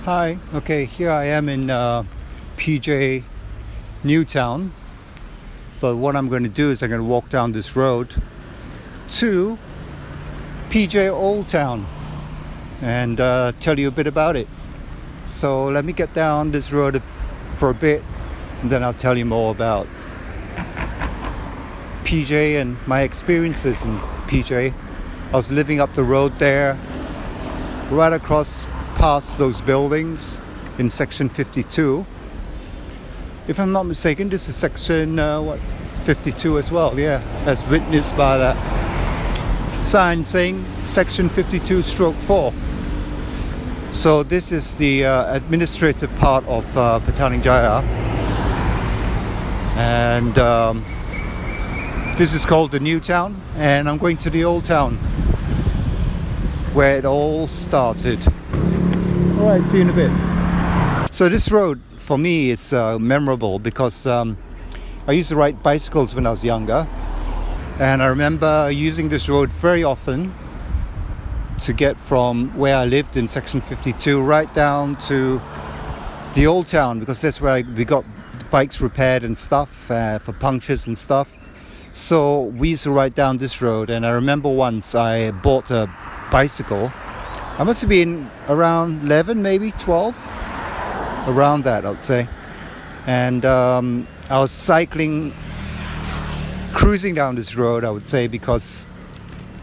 Hi, okay, here I am in PJ Newtown, but what I'm going to do is I'm going to walk down this road to PJ Old Town and tell you a bit about it. So let me get down this road for a bit and then I'll tell you more about PJ and my experiences in PJ. I was living up the road there, right across past those buildings in section 52. If I'm not mistaken, this is section 52 as well, yeah, as witnessed by that sign saying section 52/4. So this is the administrative part of Petaling Jaya, and this is called the New Town, and I'm going to the Old Town where it all started. Alright, see you in a bit. So this road for me is memorable because I used to ride bicycles when I was younger, and I remember using this road very often to get from where I lived in section 52 right down to the Old Town, because that's where we got bikes repaired and stuff for punctures and stuff. So we used to ride down this road, and I remember once I bought a bicycle. I must have been around 11, maybe 12, around that I would say. And I was cruising down this road, I would say, because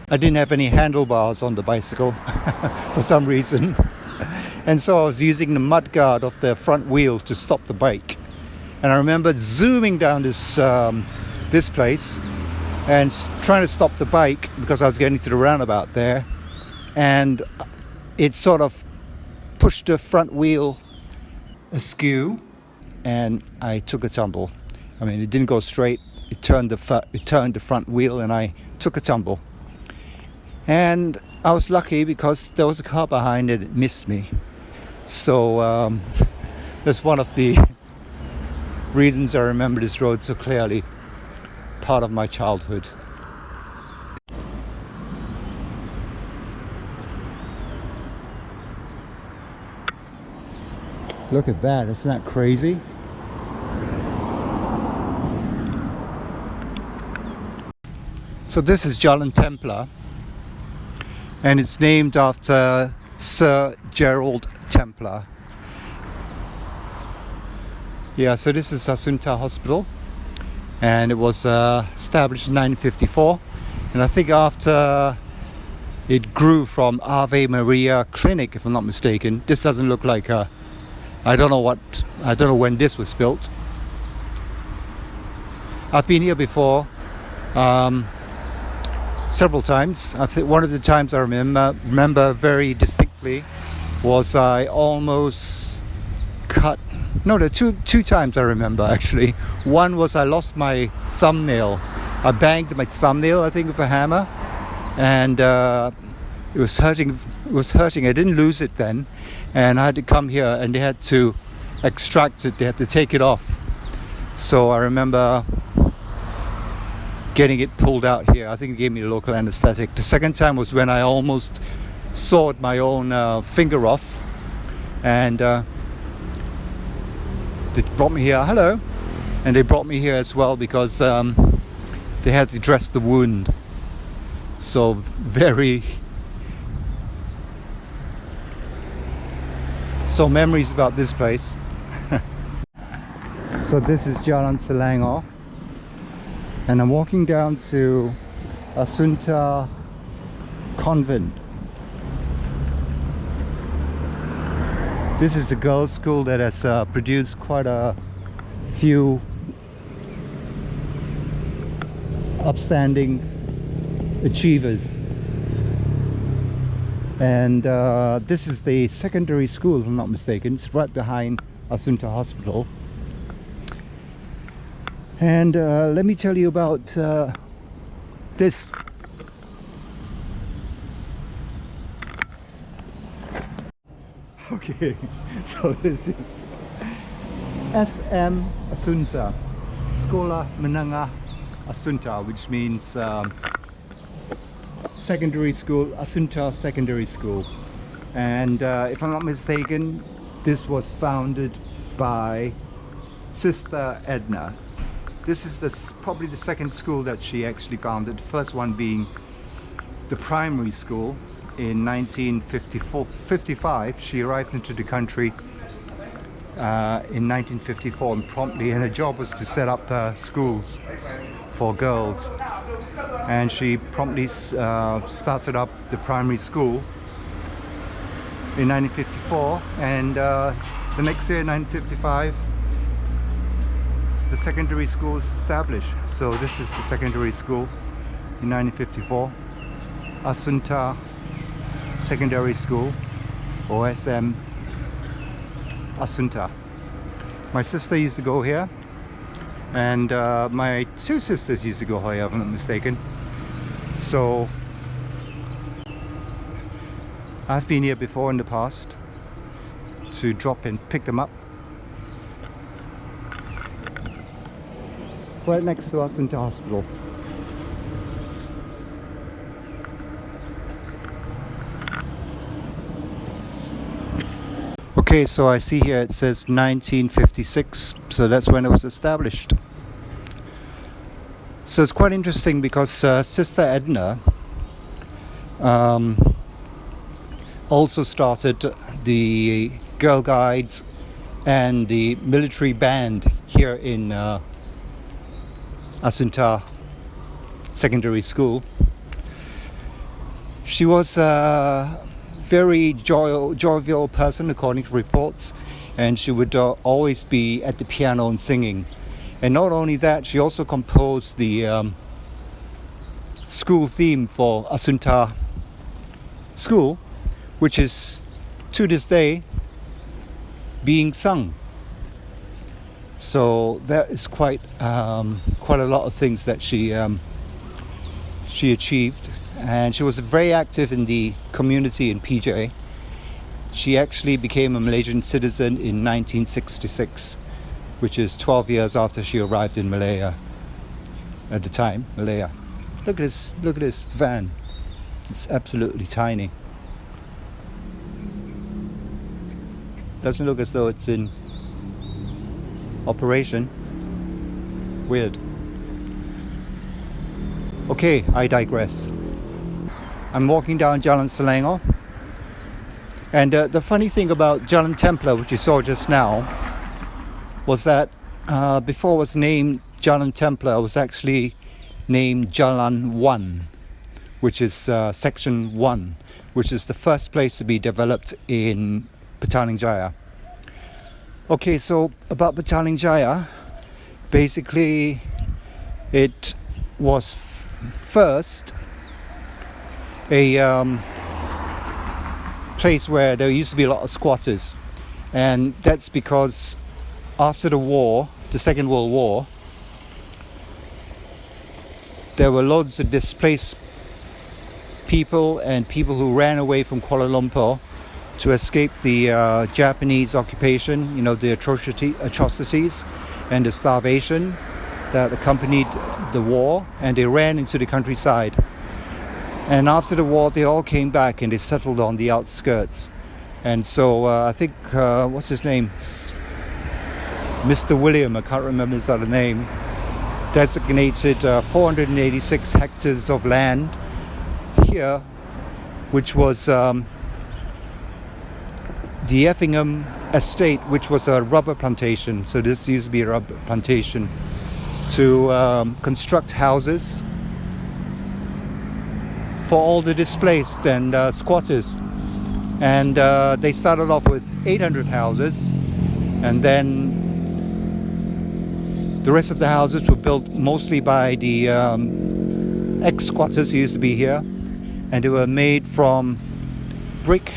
I didn't have any handlebars on the bicycle for some reason. And so I was using the mudguard of the front wheel to stop the bike. And I remember zooming down this place and trying to stop the bike because I was getting to the roundabout there. And it sort of pushed the front wheel askew, and I took a tumble. I mean, it didn't go straight. It turned the front wheel, and I took a tumble. And I was lucky because there was a car behind it. It missed me. So that's one of the reasons I remember this road so clearly. Part of my childhood. Look at that, isn't that crazy? So this is Jalan Templar, and it's named after Sir Gerald Templar. Yeah, so this is Assunta Hospital, and it was established in 1954, and I think after it grew from Ave Maria Clinic, if I'm not mistaken. This doesn't look like a I don't know when this was built. I've been here before several times. I think one of the times I remember very distinctly was I almost two times I remember actually. One was I lost my thumbnail. I banged my thumbnail, I think, with a hammer, and it was hurting. I didn't lose it then, and I had to come here, and they had to extract it. They had to take it off. So I remember getting it pulled out here. I think it gave me a local anesthetic. The second time was when I almost sawed my own finger off, and they brought me here. Hello, and they brought me here as well because they had to dress the wound. So So memories about this place. So this is Jalan Selangor, and I'm walking down to Assunta Convent. This is the girls' school that has produced quite a few upstanding achievers. And this is the secondary school, if I'm not mistaken. It's right behind Assunta Hospital. And let me tell you about this. Okay, so this is SM Assunta, Sekolah Menengah Assunta, which means secondary school, Assunta Secondary School. And if I'm not mistaken, This was founded by Sister Edna. This is probably the second school that she actually founded. The first one being the primary school in 1955. She arrived into the country in 1954 and her job was to set up schools for girls. And she promptly started up the primary school in 1954, and the next year, 1955, the secondary school is established. So this is the secondary school in 1954, Assunta Secondary School, OSM Assunta. My sister used to go here, and my two sisters used to go here, if I'm not mistaken. So I've been here before in the past to drop and pick them up. Right next to Assunta Hospital. Okay, so I see here it says 1956, so that's when it was established. So it's quite interesting because Sister Edna also started the Girl Guides and the military band here in Assunta Secondary School. She was a very jovial person, according to reports, and she would always be at the piano and singing. And not only that, she also composed the school theme for Assunta School, which is to this day being sung. So that is quite a lot of things that she achieved, and she was very active in the community in PJ. She actually became a Malaysian citizen in 1966, which is 12 years after she arrived in Malaya. At the time, Malaya. Look at this van. It's absolutely tiny. Doesn't look as though it's in operation. Weird. Okay, I digress. I'm walking down Jalan Selangor, and the funny thing about Jalan Templar, which you saw just now, was that before it was named Jalan Templar, it was actually named Jalan 1, which is section 1, which is the first place to be developed in Petaling Jaya. Okay, so about Petaling Jaya, basically it was first a place where there used to be a lot of squatters, and that's because after the war, the Second World War, there were loads of displaced people and people who ran away from Kuala Lumpur to escape the Japanese occupation, the atrocities and the starvation that accompanied the war, and they ran into the countryside. And after the war, they all came back and they settled on the outskirts. And so I think, what's his name? Mr. William, I can't remember his other name, designated 486 hectares of land here, which was the Effingham estate, which was a rubber plantation. So this used to be a rubber plantation to construct houses for all the displaced and squatters. And they started off with 800 houses, and then the rest of the houses were built mostly by the ex-squatters who used to be here, and they were made from brick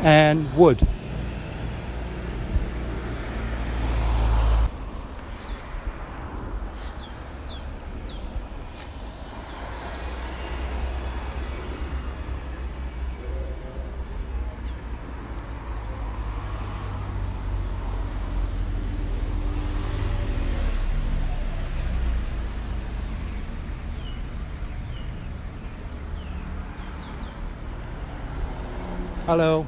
and wood. Hello.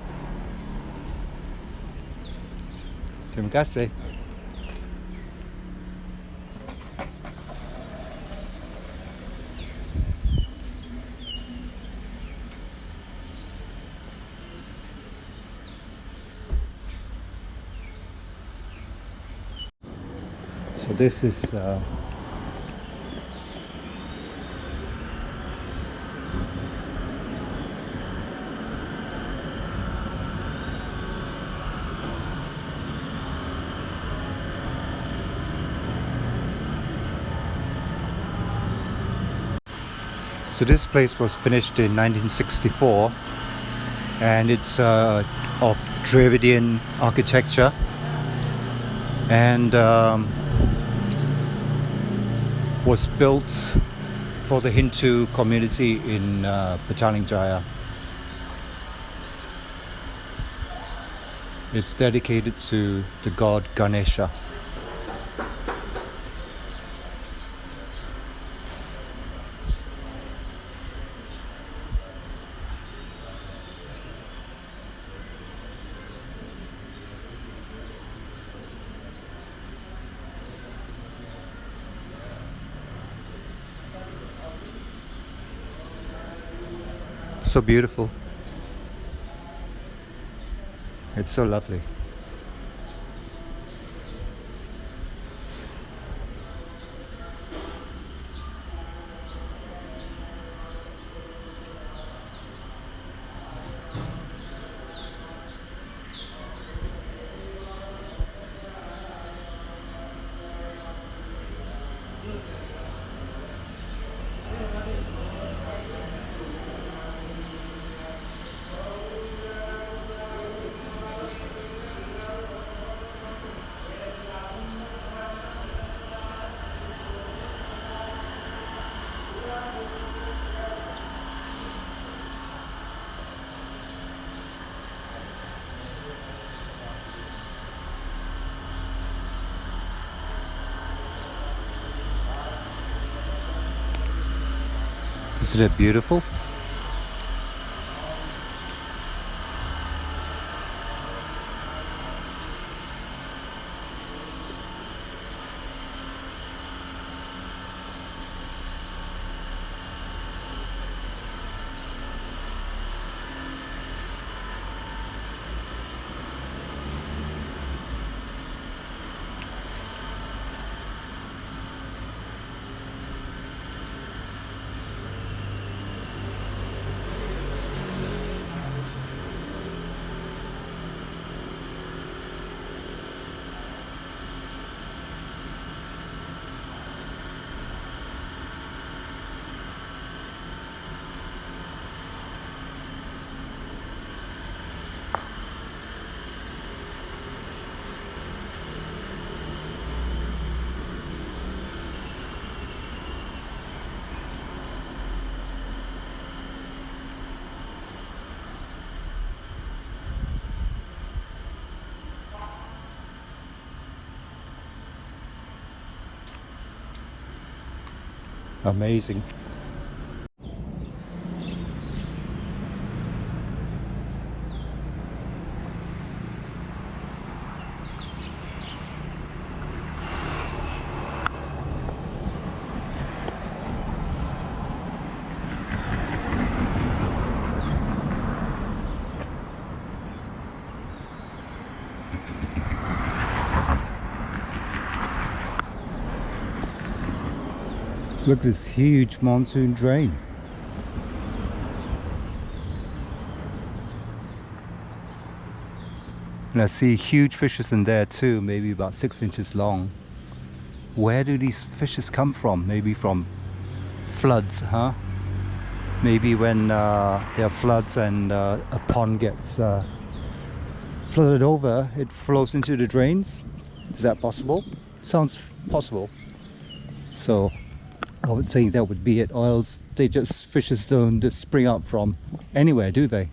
Terima kasih. So this is so this place was finished in 1964, and it's of Dravidian architecture, and was built for the Hindu community in Petaling Jaya. It's dedicated to the god Ganesha. So beautiful. It's so lovely. Isn't it beautiful? Amazing. Look at this huge monsoon drain. And I see huge fishes in there too, maybe about 6 inches long. Where do these fishes come from? Maybe from floods, huh? Maybe when there are floods and a pond gets flooded over, it flows into the drains. Is that possible? Sounds possible. So I would say that would be it, or else fishes don't just spring up from anywhere, do they?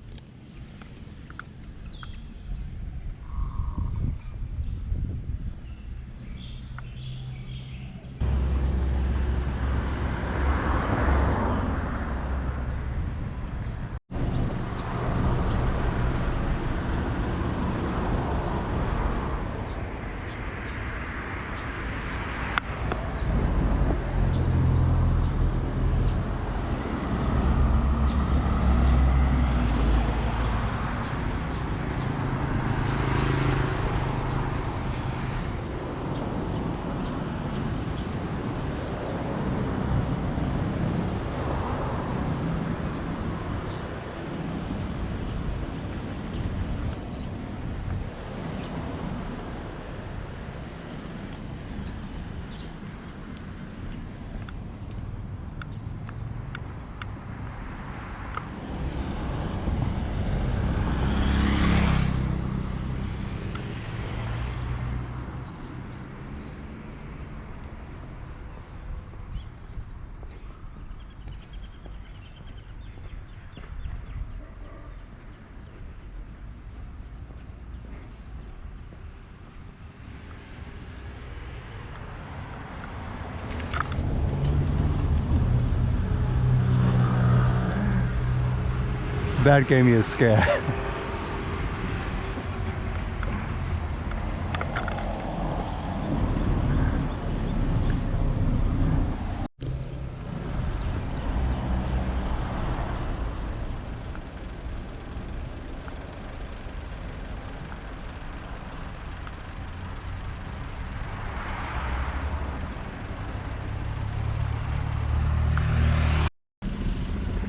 That gave me a scare.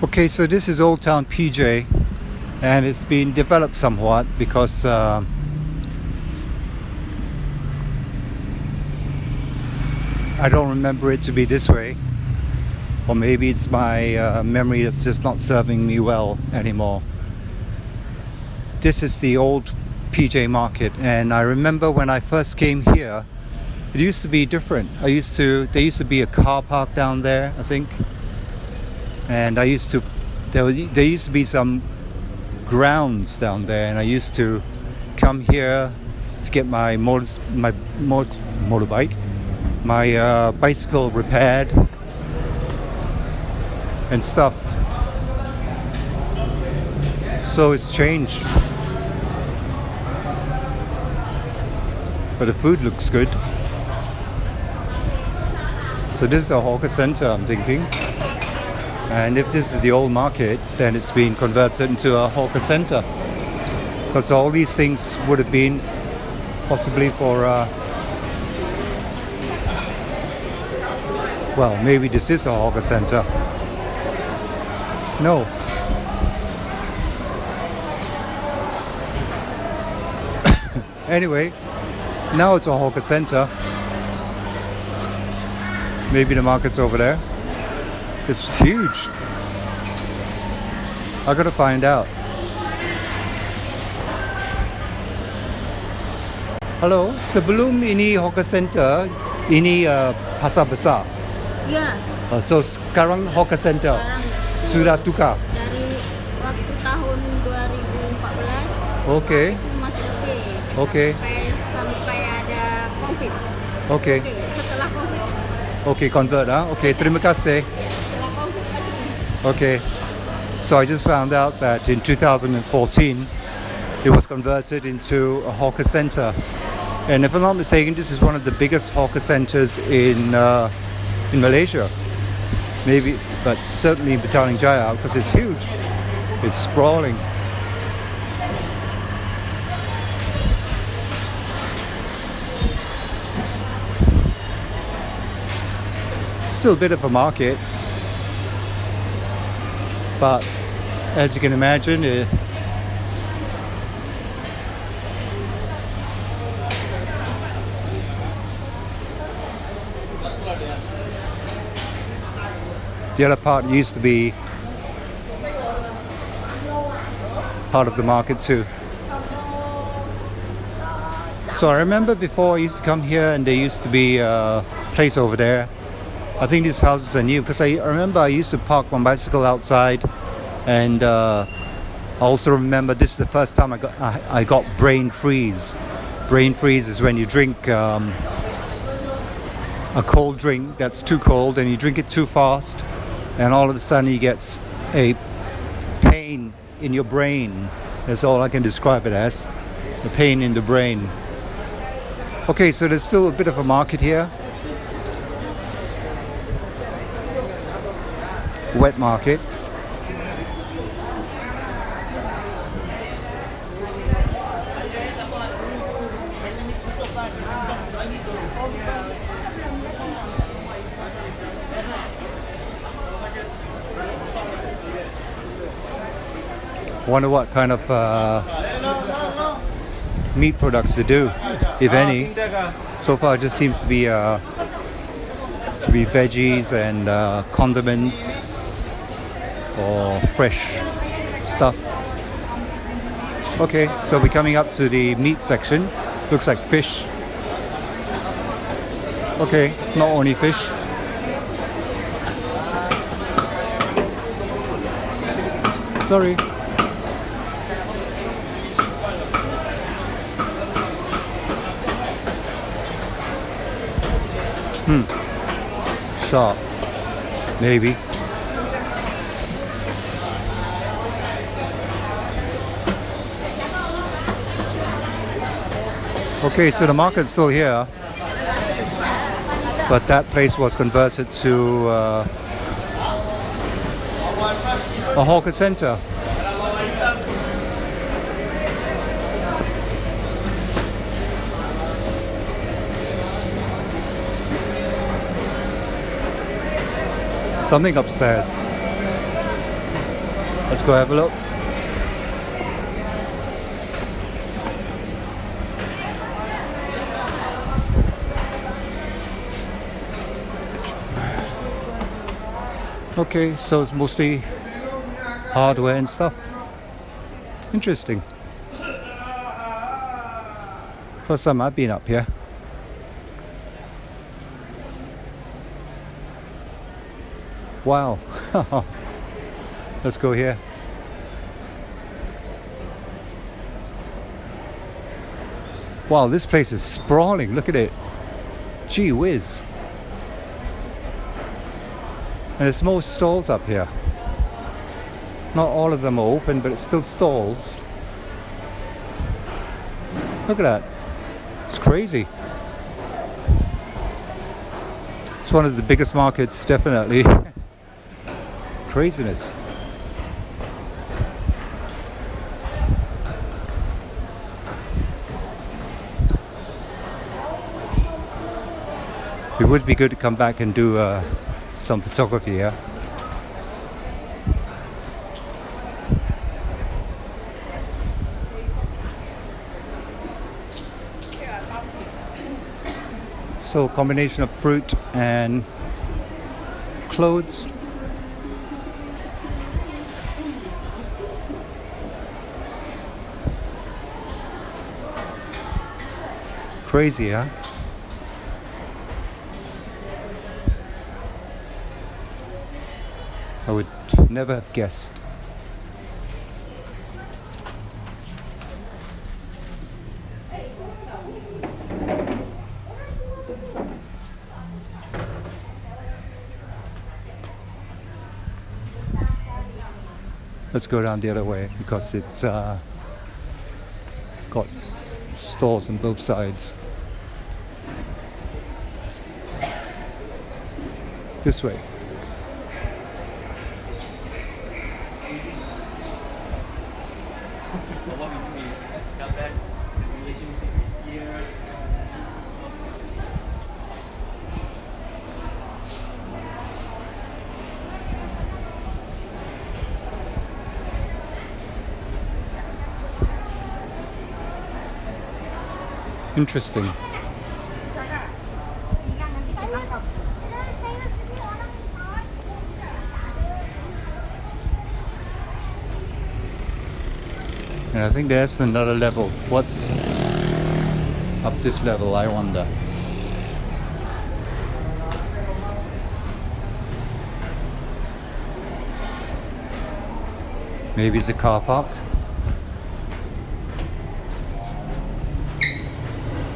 Okay, so this is Old Town PJ, and it's been developed somewhat because I don't remember it to be this way, or maybe it's my memory that's just not serving me well anymore. This is the old PJ Market, and I remember when I first came here, it used to be different. There used to be a car park down there, I think. And there used to be some grounds down there, and I used to come here to get my motorbike, my bicycle repaired and stuff. So it's changed, but the food looks good. So this is the hawker center, I'm thinking. And if this is the old market, then it's been converted into a hawker center. Because all these things would have been possibly for, well, maybe this is a hawker center. No. Anyway, now it's a hawker center. Maybe the market's over there. It's huge. I gotta find out. Halo, sebelum ini hawker center, ini pasar besar. Ya. So sekarang hawker center sudah tukar. Dari waktu tahun 2014. Okay. Itu masih oke. Okay. Sampai ada COVID. Okay. Setelah COVID. Okay, convert. Okay, terima kasih. Okay, so I just found out that in 2014 it was converted into a hawker center, and if I'm not mistaken, this is one of the biggest hawker centers in Malaysia. Maybe, but certainly in Petaling Jaya, because it's huge. It's sprawling. Still a bit of a market. But as you can imagine, the other part used to be part of the market too. So I remember before I used to come here and there used to be a place over there. I think these houses are new because I remember I used to park my bicycle outside, and I also remember this is the first time I got brain freeze. Brain freeze is when you drink a cold drink that's too cold and you drink it too fast, and all of a sudden you get a pain in your brain. That's all I can describe it as, the pain in the brain. Okay, so there's still a bit of a market here. Wet market. Wonder what kind of meat products they do, if any. So far, it just seems to be veggies and condiments or fresh stuff. Okay, so we're coming up to the meat section. Looks like fish. Okay, not only fish. Sorry. Sharp, maybe. Okay, so the market's still here, but that place was converted to a hawker center. Something upstairs. Let's go have a look. Okay, so it's mostly hardware and stuff. Interesting. First time I've been up here. Wow. Let's go here. Wow, this place is sprawling. Look at it. Gee whiz. And there's more stalls up here. Not all of them are open, but it's still stalls. Look at that. It's crazy. It's one of the biggest markets, definitely. Craziness. It would be good to come back and do some photography here. So combination of fruit and clothes. Crazy, huh? I would never have guessed. Let's go down the other way because it's got stores on both sides. This way. What we do is help us the relationship is here. Interesting. And I think there's another level. What's up this level, I wonder? Maybe it's a car park.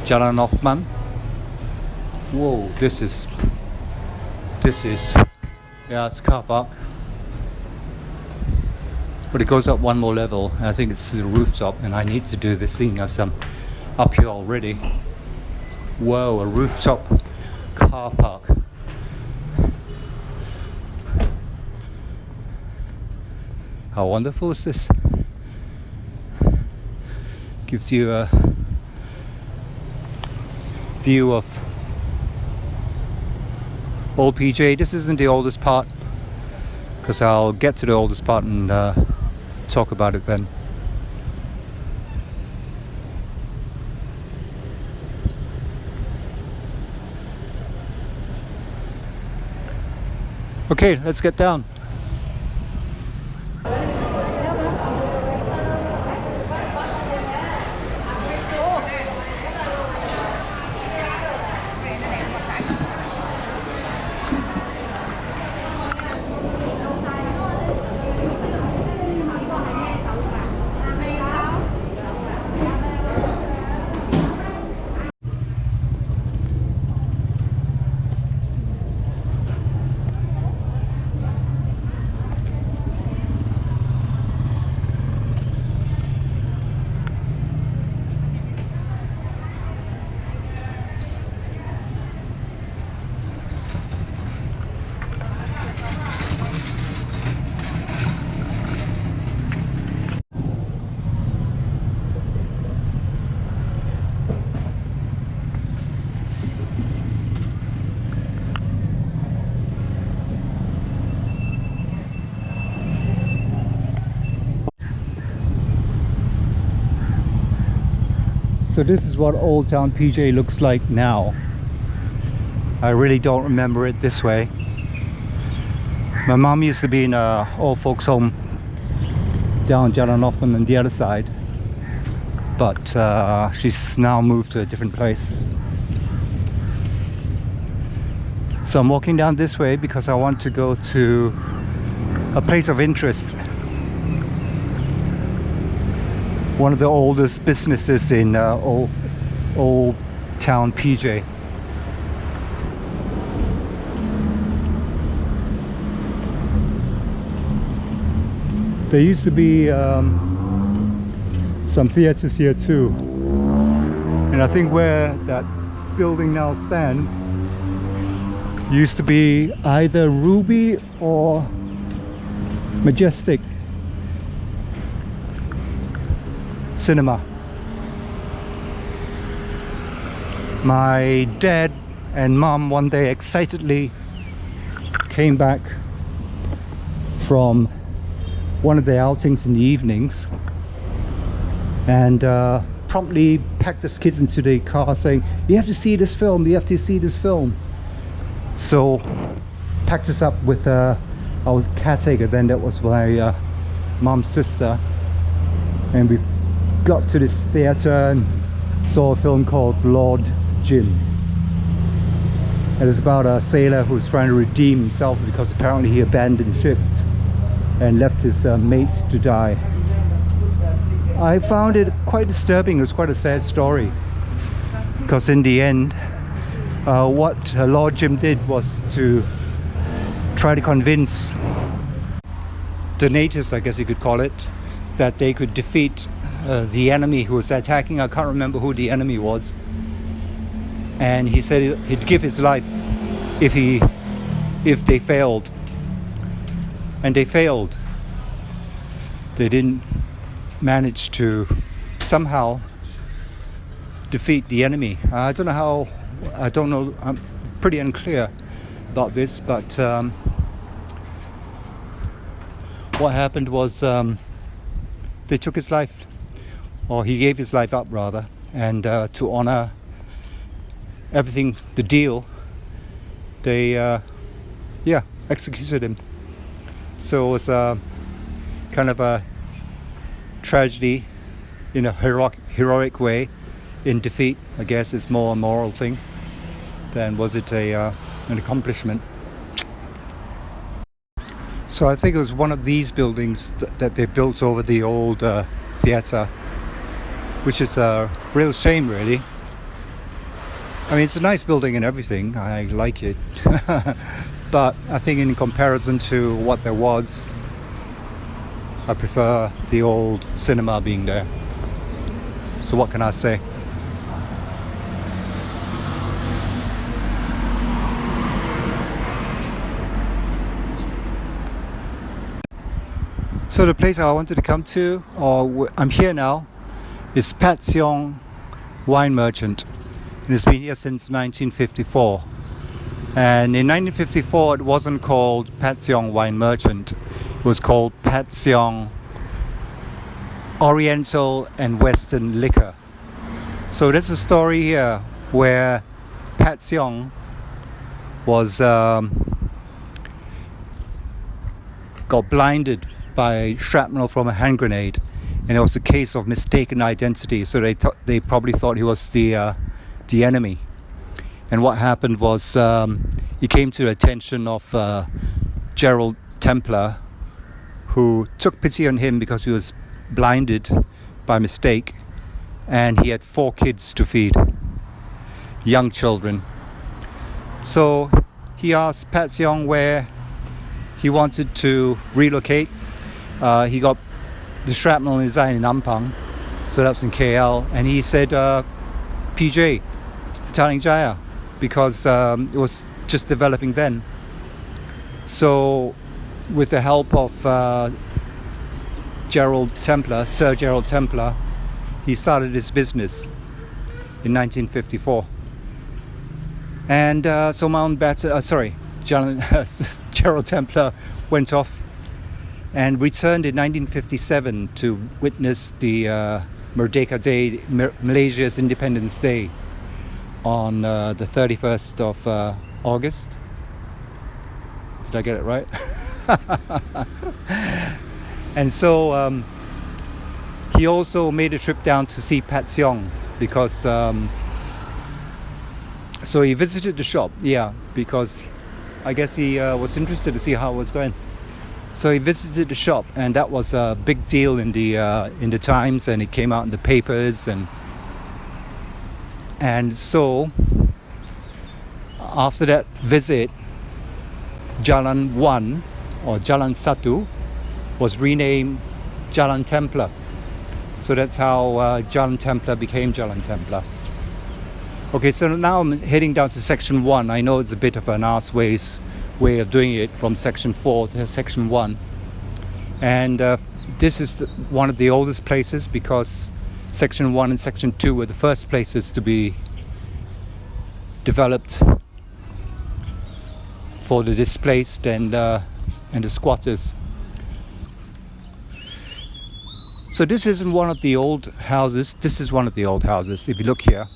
Jalan Hoffman. Whoa, this is, yeah, it's a car park. But it goes up one more level. I think it's the rooftop, and I need to do this thing as I'm up here already. Whoa, a rooftop car park. How wonderful is this? Gives you a view of Old PJ. This isn't the oldest part, because I'll get to the oldest part and talk about it then. Okay, let's get down. So this is what Old Town PJ looks like now. I really don't remember it this way. My mom used to be in a old folks home down Jalan Hoffman on the other side, but she's now moved to a different place. So I'm walking down this way because I want to go to a place of interest. One of the oldest businesses in Old Town PJ. There used to be some theaters here too, and I think where that building now stands used to be either Ruby or Majestic Cinema. My dad and mom one day excitedly came back from one of the outings in the evenings and promptly packed us kids into the car saying, "You have to see this film, you have to see this film." So packed us up with our caretaker then, that was my mom's sister, and we got to this theater and saw a film called Lord Jim. It was about a sailor who's trying to redeem himself because apparently he abandoned ship and left his mates to die. I found it quite disturbing. It was quite a sad story because in the end what Lord Jim did was to try to convince the natives, I guess you could call it, that they could defeat the enemy who was attacking. I can't remember who the enemy was, and he said he'd give his life if they failed. And they failed. They didn't manage to somehow defeat the enemy. I don't know. I'm pretty unclear about this, but what happened was they took his life, or he gave his life up rather, and to honor everything, the deal, they executed him. So it was kind of a tragedy in a heroic way, in defeat. I guess it's more a moral thing than was it an accomplishment. So I think it was one of these buildings that they built over the old theatre, which is a real shame really. I mean, it's a nice building and everything, I like it. But I think in comparison to what there was, I prefer the old cinema being there. So what can I say? So the place I wanted to come to, or I'm here now, is Pat Seong Wine Merchant. And it's been here since 1954. And in 1954 it wasn't called Pat Seong Wine Merchant. It was called Pat Seong Oriental and Western Liquor. So there's a story here where Pat Seong was got blinded by shrapnel from a hand grenade, and it was a case of mistaken identity. So they probably thought he was the enemy. And what happened was he came to the attention of Gerald Templar, who took pity on him because he was blinded by mistake, and he had 4 kids to feed, young children. So he asked Pat Seong where he wanted to relocate. He got the shrapnel in his eye in Ampang, so that's in KL, and he said PJ, Petaling Jaya, because it was just developing then. So with the help of Sir Gerald Templar, he started his business in 1954. And so Gerald Templar went off and returned in 1957 to witness the Merdeka Day, Malaysia's Independence Day, on the 31st of August. Did I get it right? And so he also made a trip down to see Pat Seong because so he visited the shop, because I guess he was interested to see how it was going. So he visited the shop, and that was a big deal in the Times, and it came out in the papers, and so after that visit, Jalan 1 or Jalan 1 was renamed Jalan Templar. So that's how Jalan Templar became Jalan Templar. Okay, so now I'm heading down to section 1. I know it's a bit of an arse way of doing it from section 4 to section 1. And this is one of the oldest places, because section 1 and section 2 were the first places to be developed for the displaced and the squatters. So this isn't one of the old houses. This is one of the old houses. If you look here,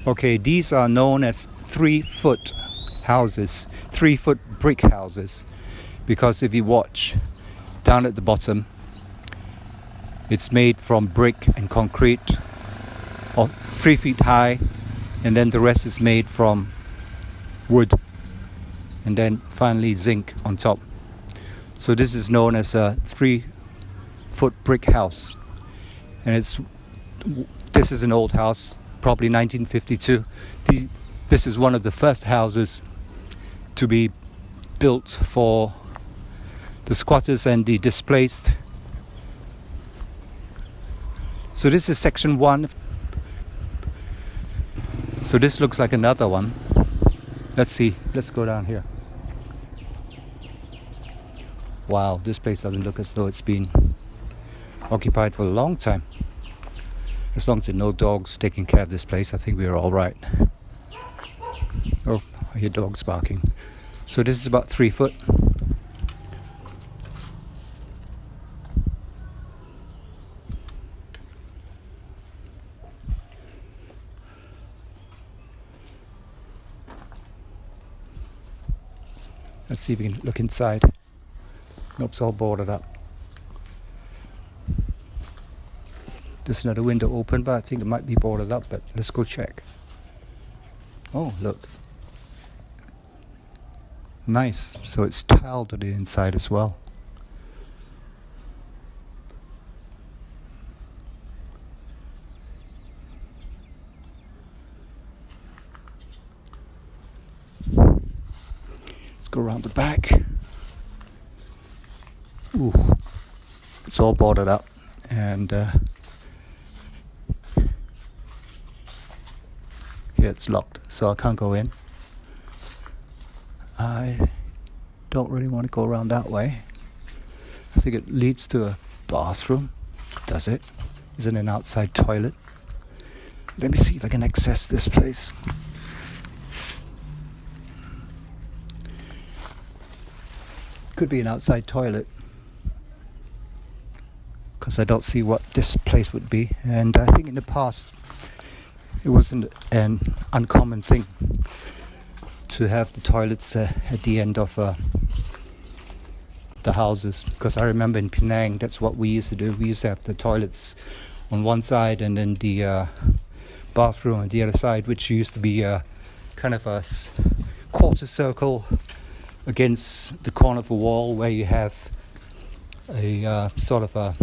okay, these are known as 3-foot houses, 3-foot brick houses, because if you watch down at the bottom, it's made from brick and concrete, or 3 feet high, and then the rest is made from wood, and then finally zinc on top. So this is known as a 3-foot brick house, and this is an old house, probably 1952. This is one of the first houses to be built for the squatters and the displaced. So this is section 1. So this looks like another one. Let's see, let's go down here. Wow, this place doesn't look as though it's been occupied for a long time. As long as there are no dogs taking care of this place, I think we're all right. Oh, I hear dogs barking. So this is about 3 foot. Let's see if we can look inside. Nope, it's all boarded up. There's another window open, but I think it might be boarded up, but let's go check. Oh, look. Nice. So it's tiled on the inside as well. Let's go around the back. Ooh. It's all boarded up, and here it's locked, so I can't go in. I don't really want to go around that way. I think it leads to a bathroom. Does it? Is it an outside toilet? Let me see if I can access this place. Could be an outside toilet, because I don't see what this place would be. And I think in the past it wasn't an uncommon thing to have the toilets at the end of the houses, because I remember in Penang that's what we used to do. We used to have the toilets on one side and then the bathroom on the other side, which used to be kind of a quarter circle against the corner of a wall, where you have a sort of a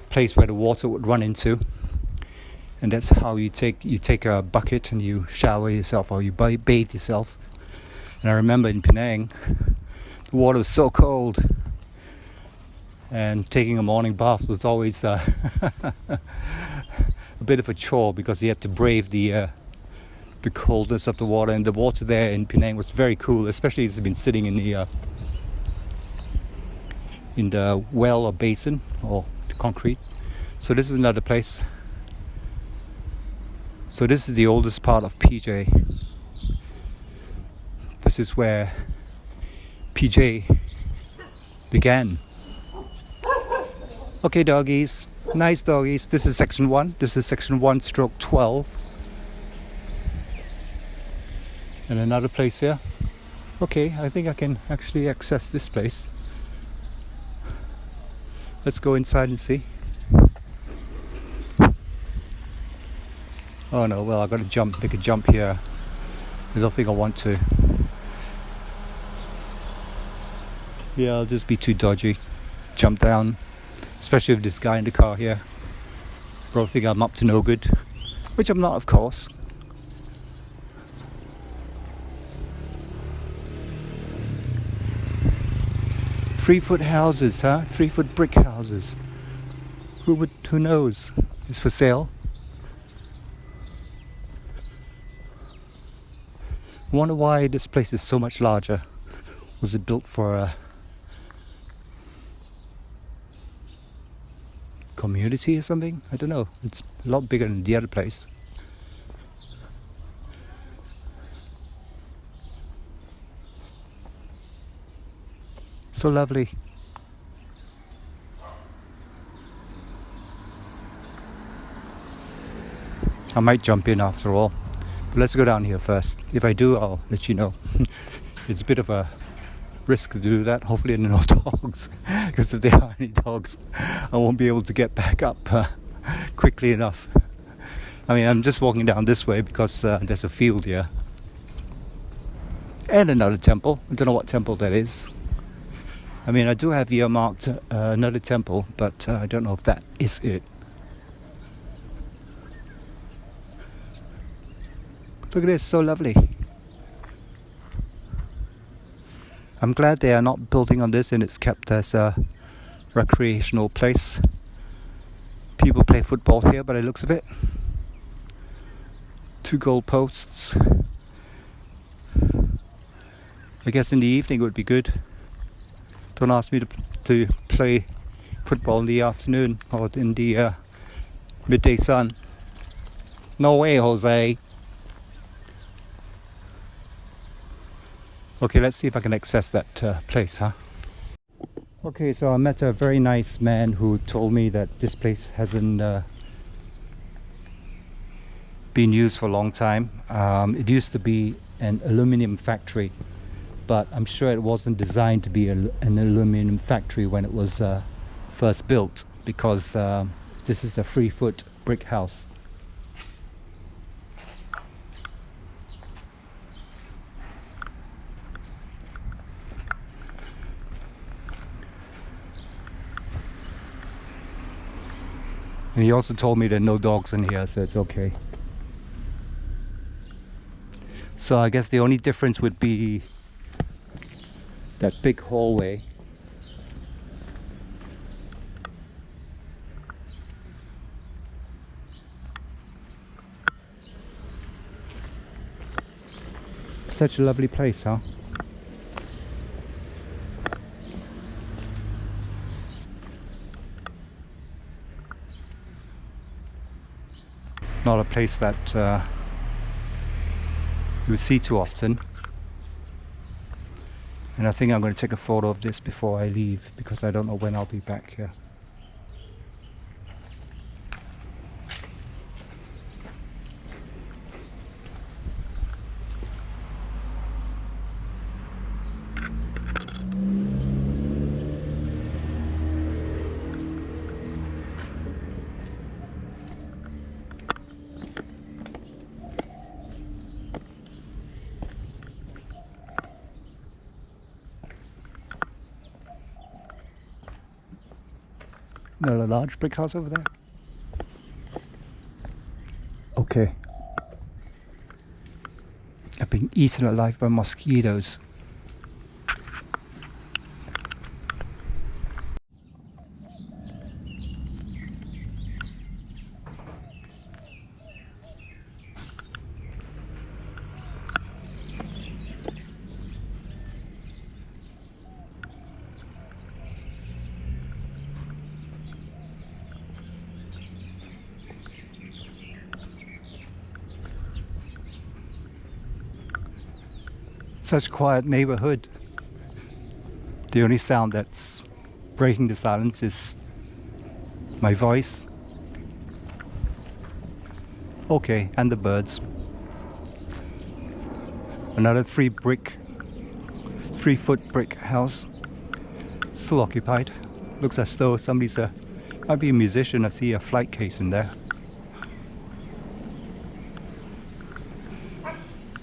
place where the water would run into. And that's how you take a bucket and you shower yourself, or you bathe yourself. And I remember in Penang, the water was so cold, and taking a morning bath was always a bit of a chore, because you had to brave the coldness of the water. And the water there in Penang was very cool, especially if it's been sitting in the well or basin or the concrete. So this is another place. So this is the oldest part of PJ. This is where PJ began. Okay, doggies. Nice doggies. This is section 1. This is section 1 stroke 12. And another place here. Okay, I think I can actually access this place. Let's go inside and see. Oh no, well, I gotta make a jump here. I don't think I want to. Yeah, I'll just be too dodgy. Jump down, especially with this guy in the car here. Probably think I'm up to no good, which I'm not, of course. 3-foot houses, huh? 3-foot brick houses. Who knows? It's for sale. I wonder why this place is so much larger. Was it built for a community or something? I don't know. It's a lot bigger than the other place. So lovely. I might jump in after all. But let's go down here first. If I do, I'll let you know. It's a bit of a risk to do that. Hopefully there are no dogs. Because if there are any dogs, I won't be able to get back up quickly enough. I mean, I'm just walking down this way because there's a field here. And another temple. I don't know what temple that is. I mean, I do have earmarked another temple, but I don't know if that is it. Look at this, so lovely. I'm glad they are not building on this and it's kept as a recreational place. People play football here by the looks of it. 2 goal posts. I guess in the evening it would be good. Don't ask me to play football in the afternoon or in the midday sun. No way, Jose. Okay, let's see if I can access that place, huh? Okay, so I met a very nice man who told me that this place hasn't been used for a long time. It used to be an aluminum factory, but I'm sure it wasn't designed to be an aluminum factory when it was first built, because this is a 3-foot brick house. And he also told me there are no dogs in here, so it's okay. So I guess the only difference would be that big hallway. Such a lovely place, huh? Not a place that you would see too often. And I think I'm going to take a photo of this before I leave, because I don't know when I'll be back here. Another large brick house over there. Okay. I've been eaten alive by mosquitoes. Such a quiet neighborhood. The only sound that's breaking the silence is my voice. Okay, and the birds. Another 3-foot brick house, still occupied. Looks as though somebody's might be a musician. I see a flight case in there.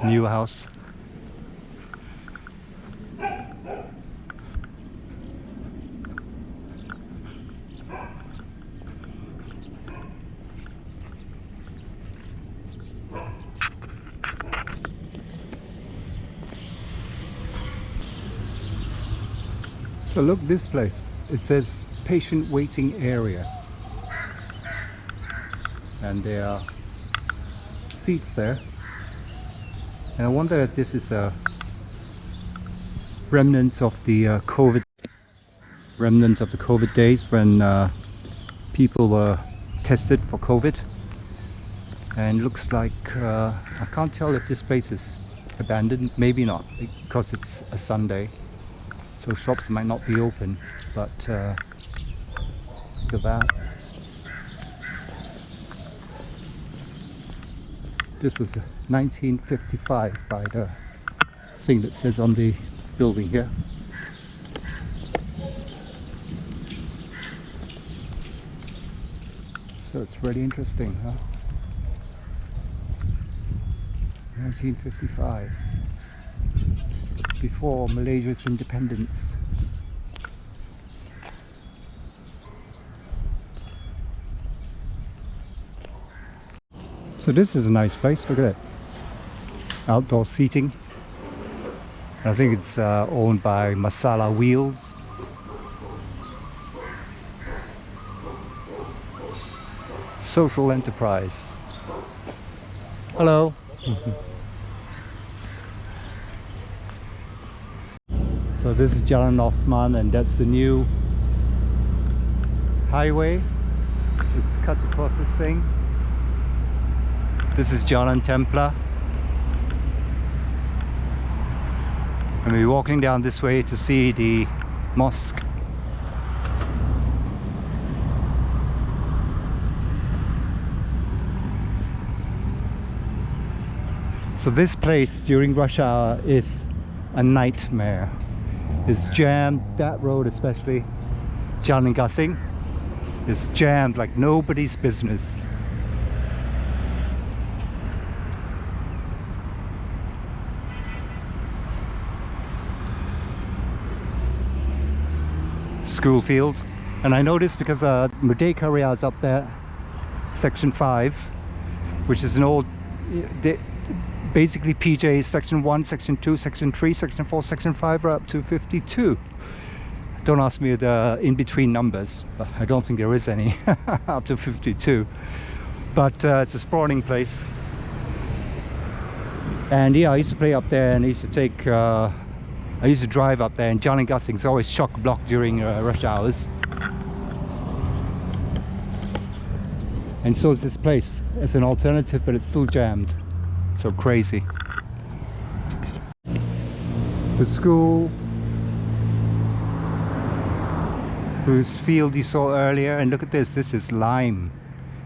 New house. So look, this place, it says patient waiting area, and there are seats there, and I wonder if this is a remnants of the COVID days when people were tested for COVID. And looks like I can't tell if this place is abandoned, maybe not, because it's a Sunday. So shops might not be open, but look at that. This was 1955 by the thing that says on the building here. So it's really interesting, huh? 1955. Before Malaysia's independence. So this is a nice place, look at it. Outdoor seating. I think it's owned by Masala Wheels. Social enterprise. Hello. So this is Jalan Othman, and that's the new highway. This cuts across this thing. This is Jalan Templar. And we're walking down this way to see the mosque. So this place during rush hour is a nightmare. It's jammed, that road especially, Jalan Gasing, is jammed like nobody's business. School field, and I know this because Merdeka area is up there, section 5, which is an old, basically PJ section 1, section 2, section 3, section 4, section 5 are up to 52. Don't ask me the in-between numbers, but I don't think there is any up to 52. But it's a sprawling place. And yeah, I used to play up there, and I used to take I used to drive up there, and Jalan Gasing is always chock blocked during rush hours. And so is this place as an alternative, but it's still jammed. So crazy. The school whose field you saw earlier, and look at this, this is lime.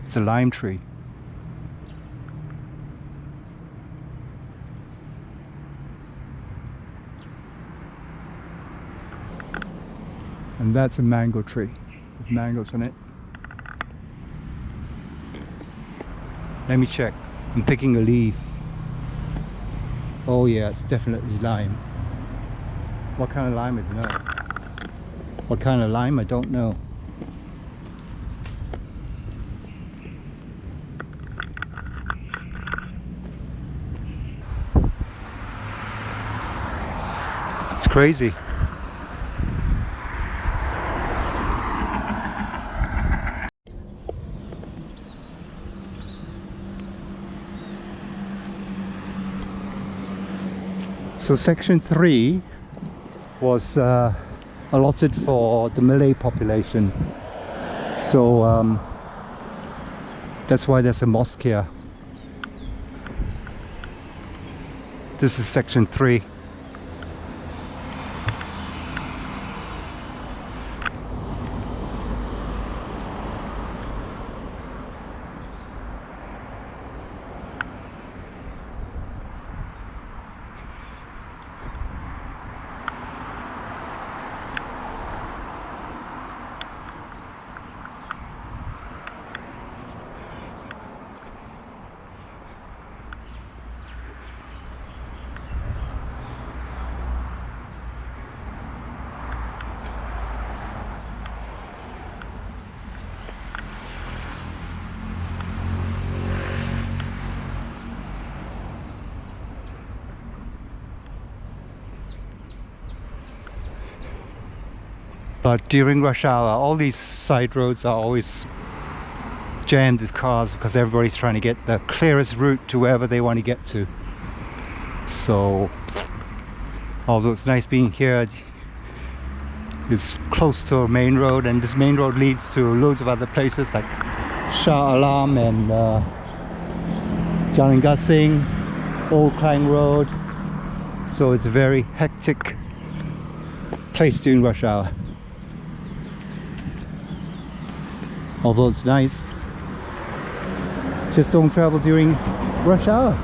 It's a lime tree. And that's a mango tree with mangoes in it. Let me check. I'm picking a leaf. Oh yeah, it's definitely lime. What kind of lime? I don't know. What kind of lime? I don't know. It's crazy. So section 3 was allotted for the Malay population, so that's why there's a mosque here. This is section 3. But during rush hour, all these side roads are always jammed with cars because everybody's trying to get the clearest route to wherever they want to get to. So, although it's nice being here, it's close to a main road, and this main road leads to loads of other places like Shah Alam and Jalan Gasing, Old Klang Road. So it's a very hectic place during rush hour. Although it's nice, just don't travel during rush hour.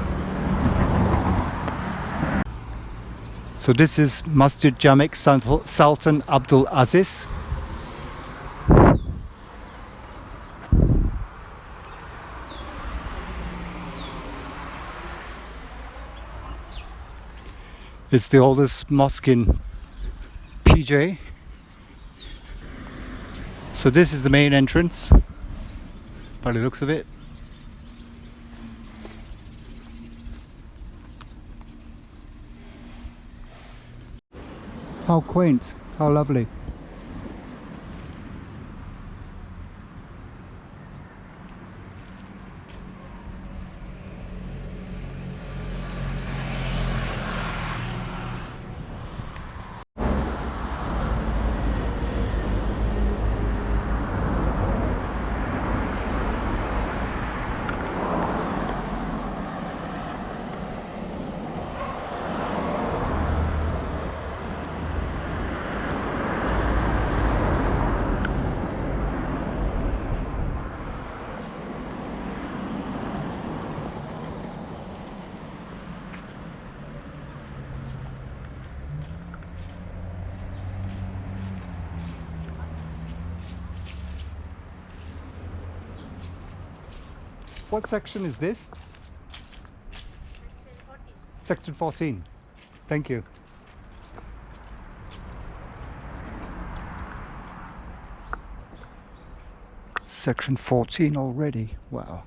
So this is Masjid Jamek Sultan Abdul Aziz. It's the oldest mosque in PJ. So this is the main entrance, by the looks of it. How quaint, how lovely. What section is this? Section 14. Thank you. Section 14 already. Wow.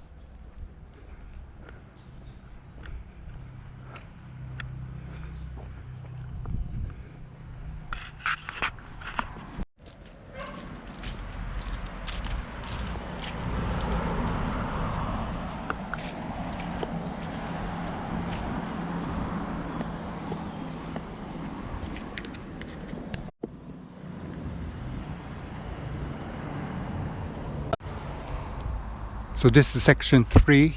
So this is section 3.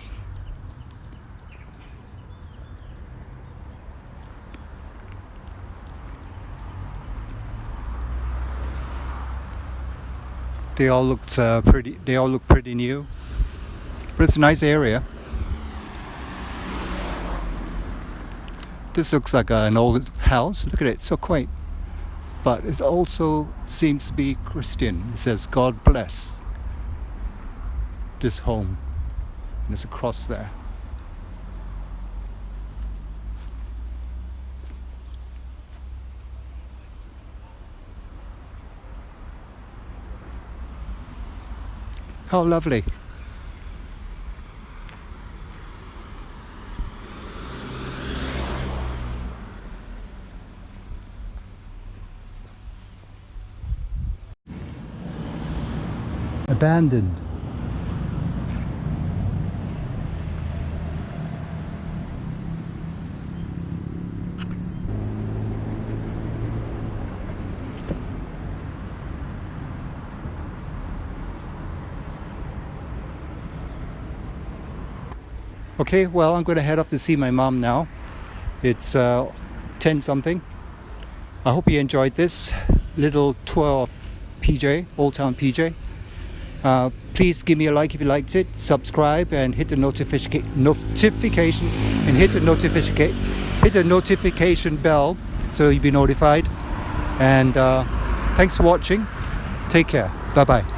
They all look pretty new, but it's a nice area. This looks like an old house. Look at it, it's so quaint. But it also seems to be Christian. It says God bless this home, and there's a cross there. How lovely. Abandoned. Okay, well, I'm going to head off to see my mom now. It's 10 something. I hope you enjoyed this little tour of PJ, Old Town PJ. Please give me a like if you liked it, subscribe and hit the notification and hit the notification bell so you'll be notified. And thanks for watching. Take care. Bye bye.